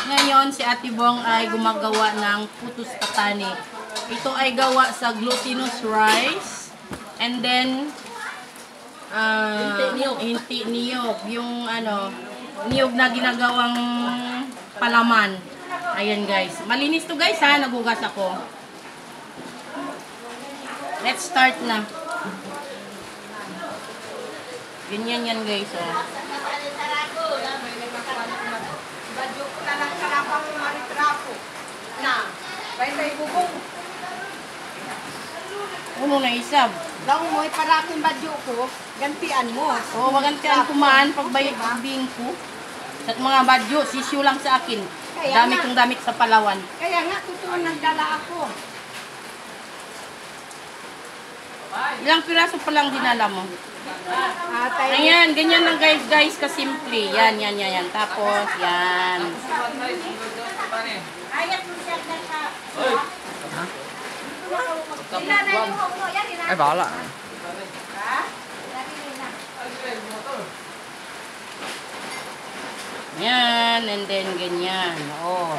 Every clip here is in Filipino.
Ngayon, si Ate Bong ay gumagawa ng putus patani. Ito ay gawa sa glutinous rice. And then, inti niyog. Yung niyog na ginagawang palaman. Ayan guys. Malinis to guys ha. Nagugas ako. Let's start na. Ganyan yan guys. Oh. Uno na isab. Lang mo iparaking badyo ko, gantian mo. Oo, magantian kumaan pagbayad bing ko. Sa mga badyo, sisyo lang sa akin. Dami kong damit sa Palawan. Kaya nga, totoo nagdala ako. Ilang piraso pa lang dinala mo? Ayan, ganyan lang guys, kasimple. Yan. Tapos, yan. Ay, bahala. Yan, and then ganyan. Oh.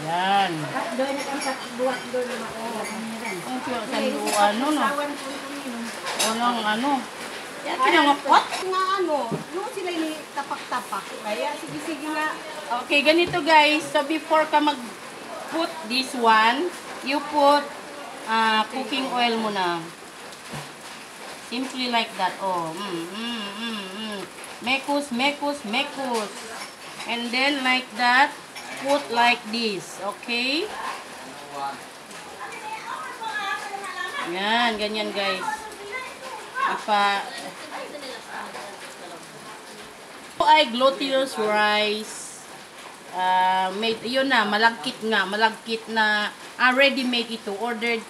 Yan. Doon ang buwan doon ako. Ang sanduan, no? Walang yan, pinangapot. Nga yung sila ni tapak-tapak. Kaya sige nga. Okay, ganito guys. So, before ka mag-put this one, you put cooking oil muna. Simply like that. Oh. Mekus. And then like that, put like this. Okay? Yan, ganyan guys. Ito ay glutinous rice. Made, yun na, malagkit na ready-made ito. Ordered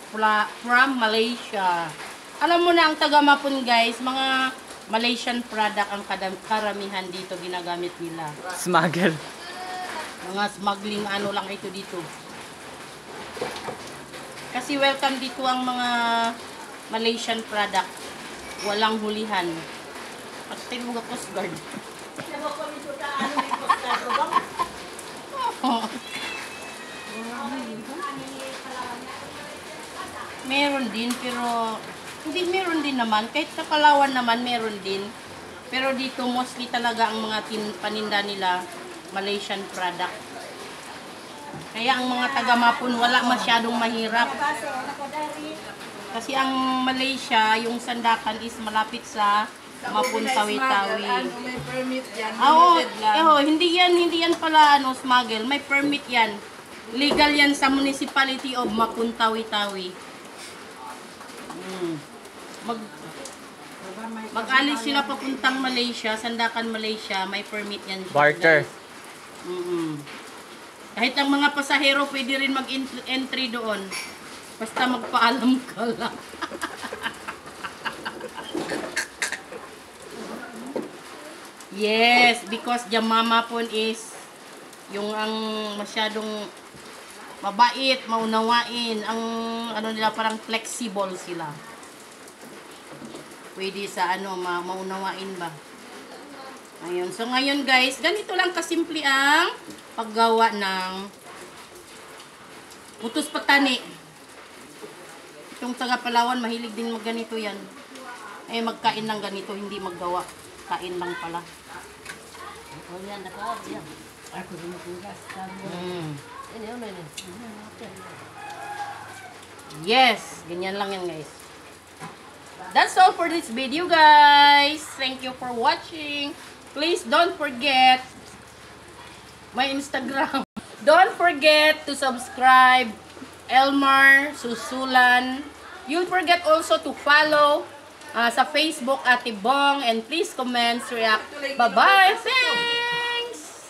from Malaysia. Alam mo na ang taga-Mapon guys, mga Malaysian product ang karamihan dito ginagamit nila. Smuggle. Mga smuggling lang ito dito. Kasi welcome dito ang mga Malaysian product. Walang hulihan. At tinuga Coast Guard. Meron din pero hindi meron din naman. Kahit sa Palawan naman meron din. Pero dito mostly talaga ang mga paninda nila Malaysian product. Kaya ang mga taga-Mapon wala masyadong mahirap. Kasi ang Malaysia, yung Sandakan is malapit sa Mapon, Tawi-Tawi. May permit yan. Hindi yan pala smuggle. May permit yan. Legal yan sa municipality of Mapon, Tawi-Tawi. Mag-alis sila papuntang Malaysia, Sandakan, Malaysia, may permit yan. Barter. Kahit ang mga pasahero pwede rin mag-entry doon. Basta magpaalam ka lang. Yes, because Jamamapon is yung ang masyadong mabait, maunawain, ang nila parang flexible sila. Pwede sa maunawain ba. Ayun. So ngayon guys, ganito lang kasimple ang paggawa ng putus patani. Itong taga Palawan, mahilig din magganito yan. Magkain ng ganito, hindi maggawa. Kain lang pala. Yes, ganyan lang yan guys. That's all for this video guys. Thank you for watching. Please don't forget my Instagram. Don't forget to subscribe Elmar Susulan. You'll forget also to follow sa Facebook Ate Bong, and please comment, react. Bye-bye. Thanks.